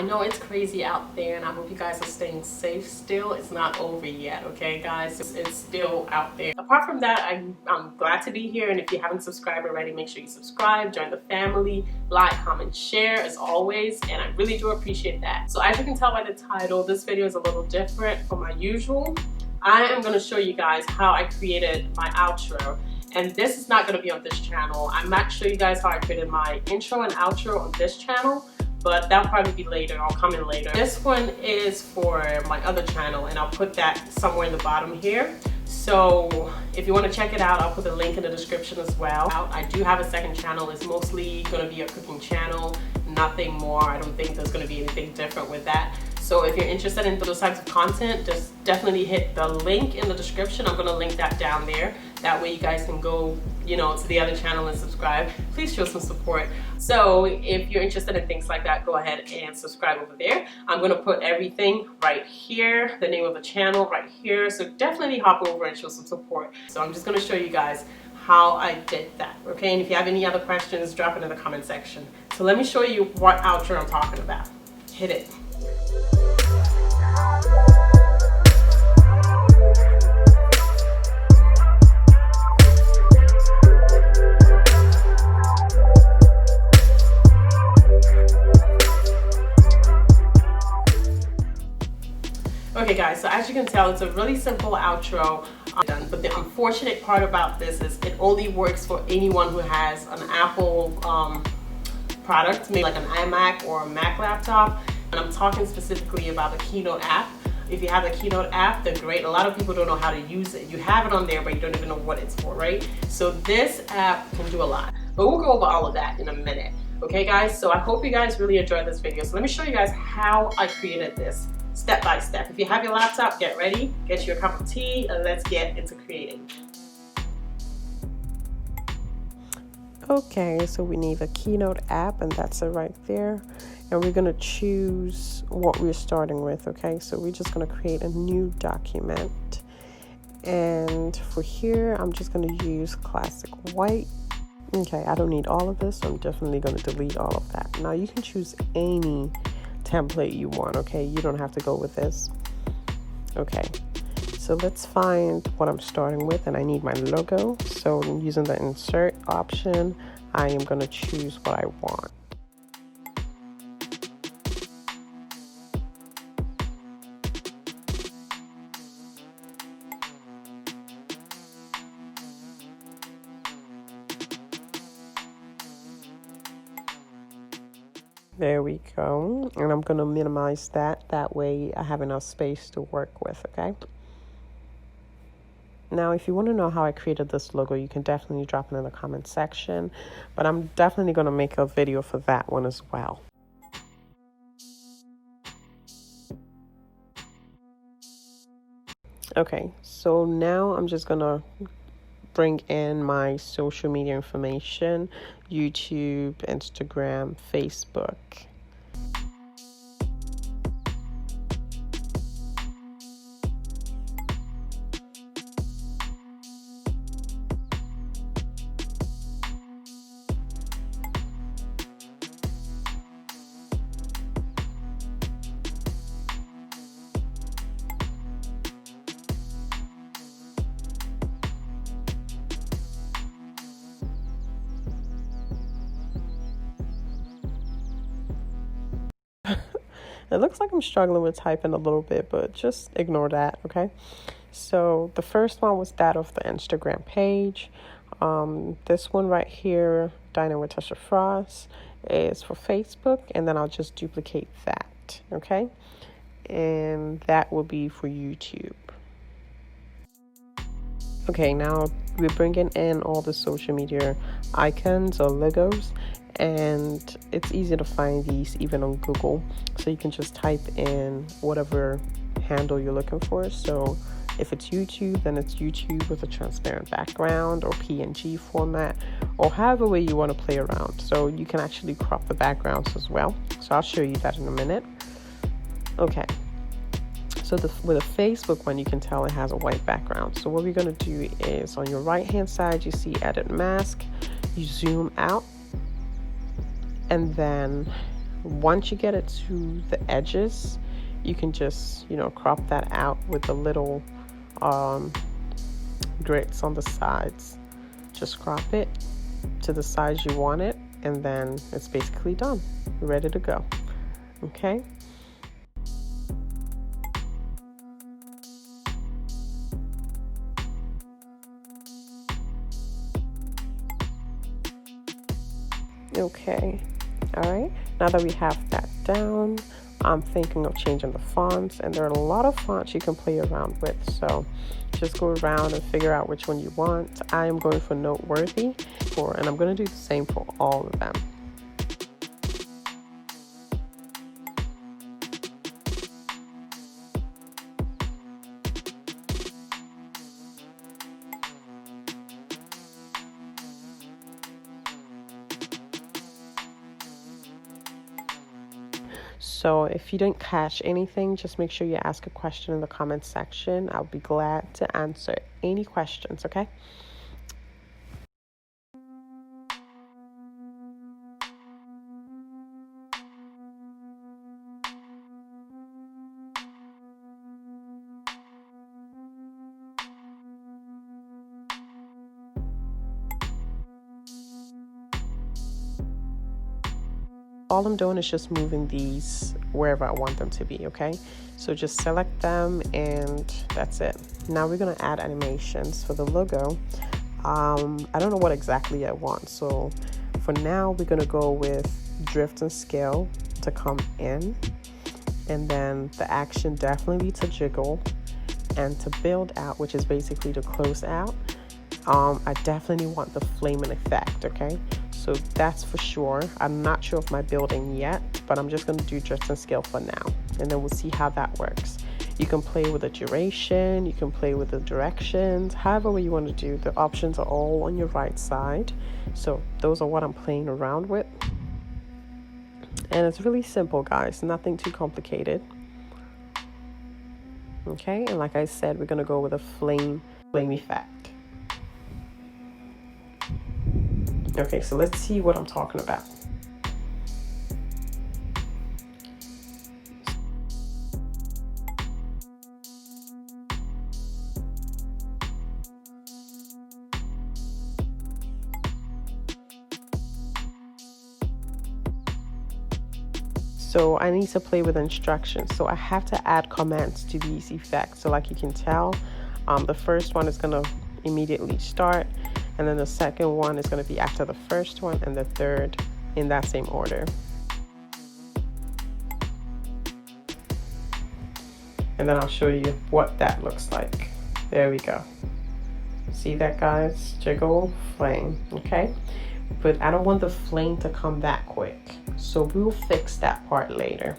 I know it's crazy out there, and I hope you guys are staying safe still. It's not over yet, okay, guys? It's still out there. Apart from that, I'm glad to be here, and if you haven't subscribed already, make sure you subscribe, join the family, like, comment, share, as always, and I really do appreciate that. So as you can tell by the title, this video is a little different from my usual. I am going to show you guys how I created my outro. And this is not going to be on this channel. I might show you guys how I created my intro and outro on this channel, but that'll probably be later. I'll come in later. This one is for my other channel, and I'll put that somewhere in the bottom here. So if you want to check it out, I'll put the link in the description as well. I do have a second channel. It's mostly going to be a cooking channel, nothing more. I don't think there's going to be anything different with that. So if you're interested in those types of content, just definitely hit the link in the description. I'm going to link that down there. That way you guys can go, to the other channel and subscribe. Please show some support. So if you're interested in things like that, go ahead and subscribe over there. I'm going to put everything right here, the name of the channel right here. So definitely hop over and show some support. So I'm just going to show you guys how I did that, okay? And if you have any other questions, drop it in the comment section. So let me show you what outro I'm talking about. Hit it. Okay guys, so as you can tell, it's a really simple outro, but the unfortunate part about this is it only works for anyone who has an Apple product, maybe like an iMac or a Mac laptop. And I'm talking specifically about the Keynote app. If you have the Keynote app, they're great. A lot of people don't know how to use it. You have it on there, but you don't even know what it's for, right? So this app can do a lot, but we'll go over all of that in a minute. Okay guys, so I hope you guys really enjoyed this video. So let me show you guys how I created this step by step. If you have your laptop, get ready, get you a cup of tea, and let's get into creating. Okay, so we need a Keynote app, and that's it right there. And we're going to choose what we're starting with, okay? So we're just going to create a new document. And for here, I'm just going to use classic white. Okay, I don't need all of this, so I'm definitely going to delete all of that. Now you can choose any template you want, okay? You don't have to go with this. Okay, so let's find what I'm starting with, and I need my logo. So using the insert option, I am going to choose what I want. There we go. And I'm going to minimize that. That way I have enough space to work with, okay? Now, if you want to know how I created this logo, you can definitely drop it in the comment section. But I'm definitely going to make a video for that one as well. Okay, so now I'm just going to bring in my social media information, YouTube, Instagram, Facebook. It looks like I'm struggling with typing a little bit, but just ignore that, okay? So the first one was that of the Instagram page. This one right here, Dining with Tasha Frost, is for Facebook, and then I'll just duplicate that, okay? And that will be for YouTube. Okay, now we're bringing in all the social media icons or logos, and it's easy to find these even on Google. So you can just type in whatever handle you're looking for. So if it's YouTube, then it's YouTube with a transparent background or PNG format, or however way you want to play around. So you can actually crop the backgrounds as well. So I'll show you that in a minute. Okay. So with a Facebook one, you can tell it has a white background. So what we're going to do is on your right hand side, you see edit mask, you zoom out, and then Once you get it to the edges, you can just, crop that out with the little grits on the sides. Just crop it to the size you want it, and then it's basically done, ready to go. Okay. Okay. All right. Now that we have that down, I'm thinking of changing the fonts, and there are a lot of fonts you can play around with. So just go around and figure out which one you want. I am going for Noteworthy, and I'm going to do the same for all of them. So if you didn't catch anything, just make sure you ask a question in the comment section. I'll be glad to answer any questions, okay? All I'm doing is just moving these wherever I want them to be, okay? So just select them and that's it. Now we're gonna add animations for the logo. I don't know what exactly I want. So for now, we're gonna go with drift and scale to come in. And then the action definitely to jiggle and to build out, which is basically to close out. I definitely want the flaming effect, okay? So that's for sure. I'm not sure of my building yet, but I'm just going to do drift and scale for now. And then we'll see how that works. You can play with the duration. You can play with the directions. However way you want to do. The options are all on your right side. So those are what I'm playing around with. And it's really simple, guys. Nothing too complicated. Okay, and like I said, we're going to go with a flame effect. Okay, so let's see what I'm talking about. So I need to play with instructions. So I have to add commands to these effects. So like you can tell, the first one is going to immediately start. And then the second one is going to be after the first one, and the third in that same order. And then I'll show you what that looks like. There we go. See that, guys? Jiggle, flame, okay? But I don't want the flame to come that quick. So we'll fix that part later.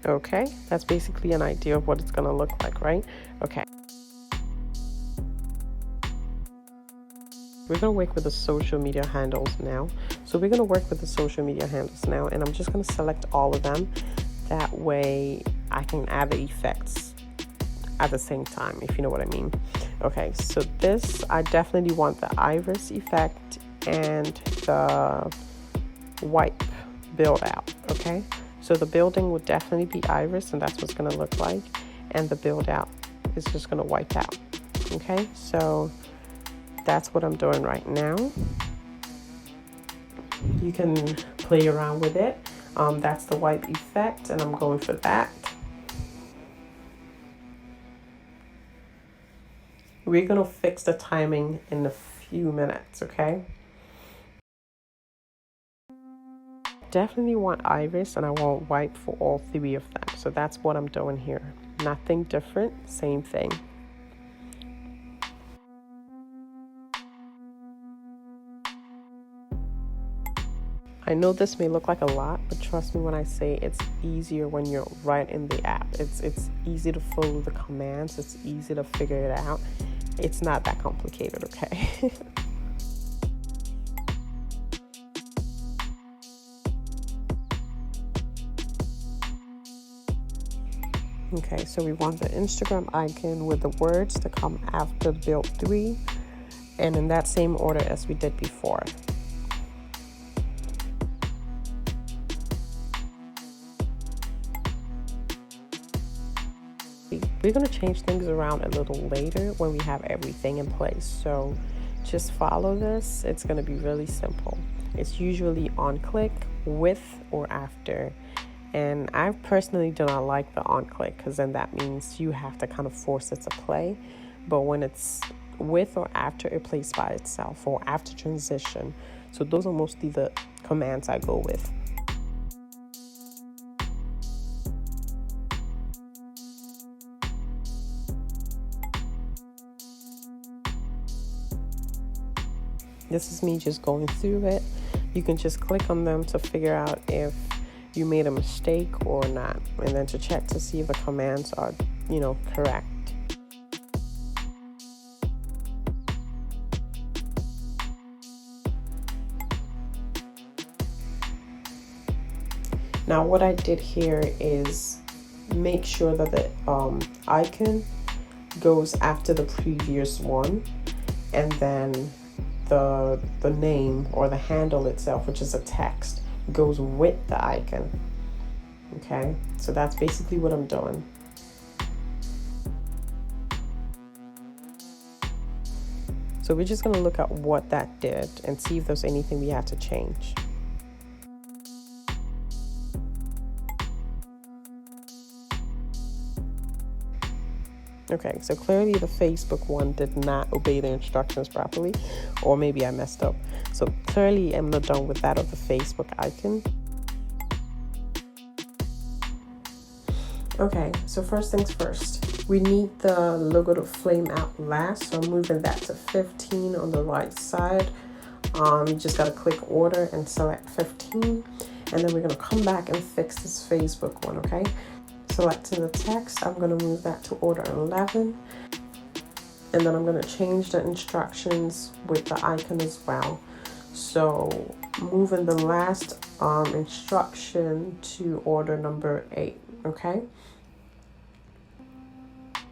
Okay, that's basically an idea of what it's gonna look like, right? Okay. We're gonna work with the social media handles now. So we're gonna work with the social media handles now, and I'm just gonna select all of them. That way I can add the effects at the same time, if you know what I mean. Okay, so this, I definitely want the iris effect and the wipe build out, okay? So the building would definitely be iris, and that's what's going to look like. And the build out is just going to wipe out. Okay, so that's what I'm doing right now. You can play around with it. That's the wipe effect, and I'm going for that. We're going to fix the timing in a few minutes, okay? Definitely want iris, and I want wipe for all three of them. So that's what I'm doing here. Nothing different, same thing. I know this may look like a lot, but trust me when I say it's easier when you're right in the app. It's easy to follow the commands. It's easy to figure it out. It's not that complicated, okay? Okay, so we want the Instagram icon with the words to come after build 3, and in that same order as we did before. We're going to change things around a little later when we have everything in place. So just follow this. It's going to be really simple. It's usually on click, with, or after. And I personally do not like the on click because then that means you have to kind of force it to play. But when it's with or after, it plays by itself, or after transition. So those are mostly the commands I go with. This is me just going through it. You can just click on them to figure out if you made a mistake or not, and then to check to see if the commands are, correct. Now what I did here is make sure that the icon goes after the previous one, and then the name or the handle itself, which is a text, goes with the icon. Okay, so that's basically what I'm doing. So we're just going to look at what that did and see if there's anything we have to change. Okay, so clearly the Facebook one did not obey the instructions properly, or maybe I messed up. So clearly I'm not done with that of the Facebook icon. Okay, so first things first, we need the logo to flame out last. So I'm moving that to 15 on the right side. You just gotta click order and select 15, and then we're gonna come back and fix this Facebook one, okay? Selecting the text, I'm going to move that to order 11, and then I'm going to change the instructions with the icon as well. So moving the last instruction to order number 8, okay?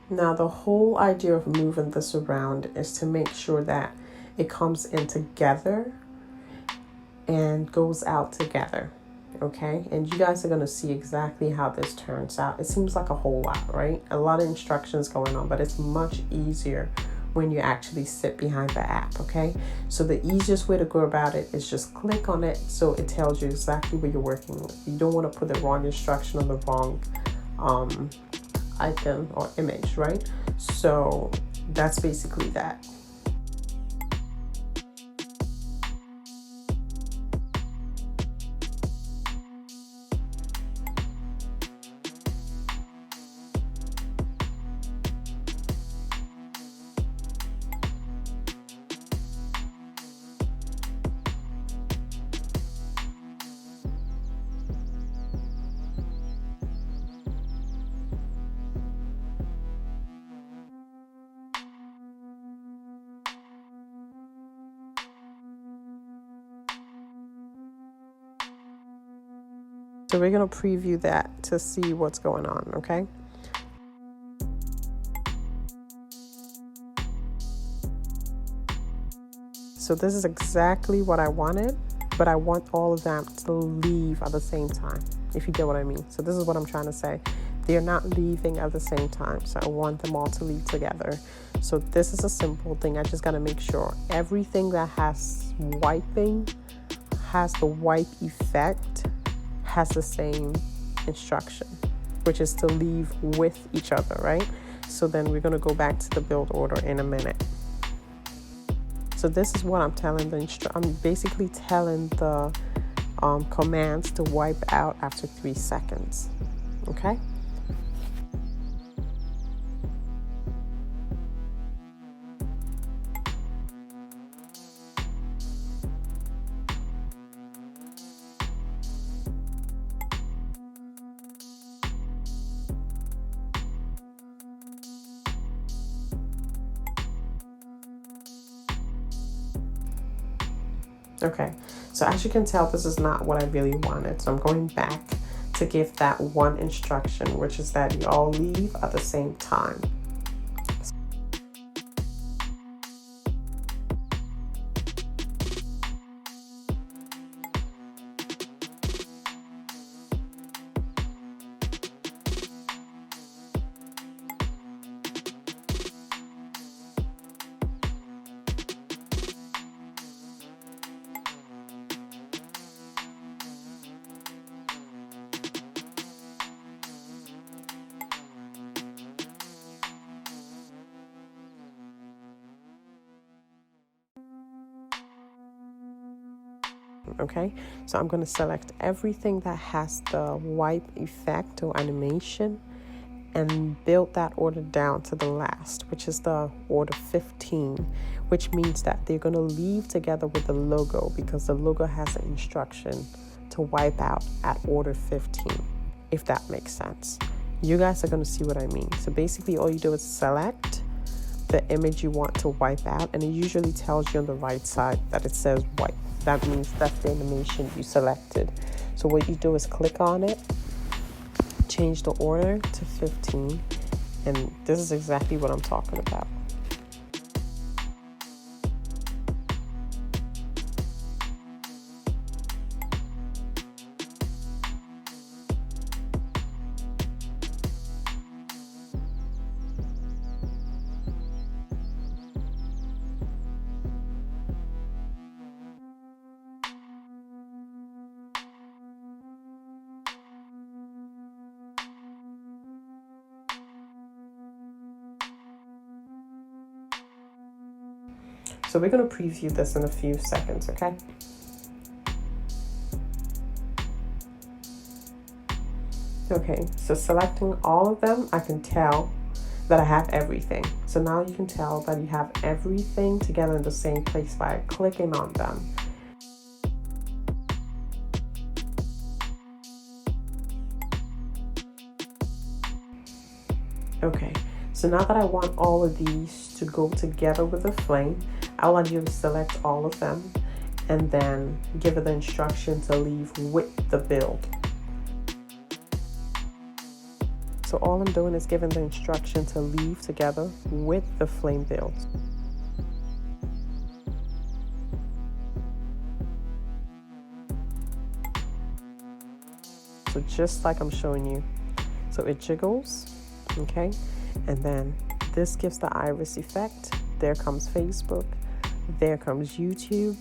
Now the whole idea of moving this around is to make sure that it comes in together and goes out together. Okay, and you guys are going to see exactly how this turns out. It seems like a whole lot, right? A lot of instructions going on, but it's much easier when you actually sit behind the app, okay? So the easiest way to go about it is just click on it so it tells you exactly what you're working with. You don't want to put the wrong instruction on the wrong icon or image, right? So that's basically that. So we're going to preview that to see what's going on, okay? So this is exactly what I wanted, but I want all of them to leave at the same time, if you get what I mean. So this is what I'm trying to say. They're not leaving at the same time, so I want them all to leave together. So this is a simple thing. I just got to make sure everything that has wiping, has the wipe effect, has the same instruction, which is to leave with each other, right? So then we're going to go back to the build order in a minute. So this is what I'm telling I'm basically telling the commands to wipe out after 3 seconds, okay? Okay, so as you can tell, this is not what I really wanted. So I'm going back to give that one instruction, which is that you all leave at the same time. Okay, so I'm going to select everything that has the wipe effect or animation and build that order down to the last, which is the order 15, which means that they're going to leave together with the logo because the logo has an instruction to wipe out at order 15, if that makes sense. You guys are going to see what I mean. So basically all you do is select the image you want to wipe out, and it usually tells you on the right side that it says wipe. That means that's the animation you selected. So what you do is click on it, change the order to 15, and this is exactly what I'm talking about. So we're going to preview this in a few seconds, okay? Okay, so selecting all of them, I can tell that I have everything. So now you can tell that you have everything together in the same place by clicking on them. Okay, so now that I want all of these to go together with the flame, I want you to select all of them and then give it the instruction to leave with the build. So all I'm doing is giving the instruction to leave together with the flame build. So just like I'm showing you. So it jiggles, okay? And then this gives the iris effect. There comes Facebook. There comes YouTube,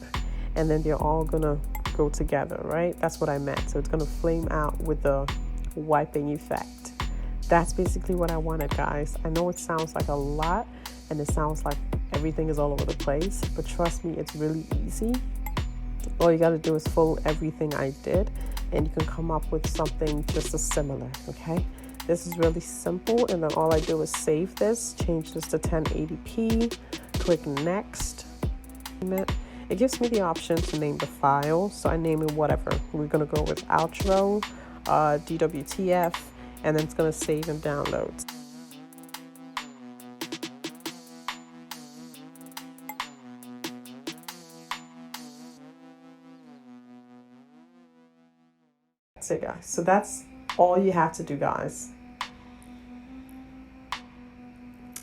and then they're all gonna go together, right? That's what I meant. So it's gonna flame out with the wiping effect. That's basically what I wanted, guys. I know it sounds like a lot and it sounds like everything is all over the place, but trust me, it's really easy. All you gotta do is follow everything I did and you can come up with something just as similar, okay? This is really simple, and then all I do is save this, change this to 1080p, click next. It gives me the option to name the file, so I name it whatever. We're gonna go with outro, DWTF, and then it's gonna save and download. That's it, guys. So that's all you have to do, guys.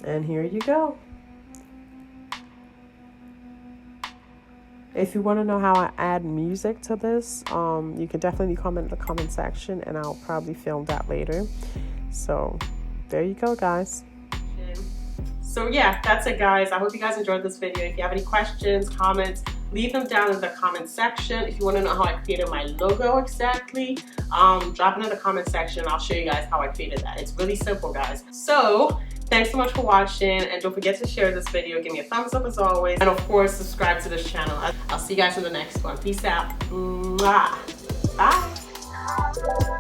And here you go. If you want to know how I add music to this, you can definitely comment in the comment section and I'll probably film that later. So there you go, guys. So yeah, that's it, guys. I hope you guys enjoyed this video. If you have any questions, comments, leave them down in the comment section. If you want to know how I created my logo exactly, drop it in the comment section. I'll show you guys how I created that. It's really simple, guys. So thanks so much for watching, and don't forget to share this video. Give me a thumbs up as always, and of course subscribe to this channel. I'll see you guys in the next one. Peace out. Mwah. Bye.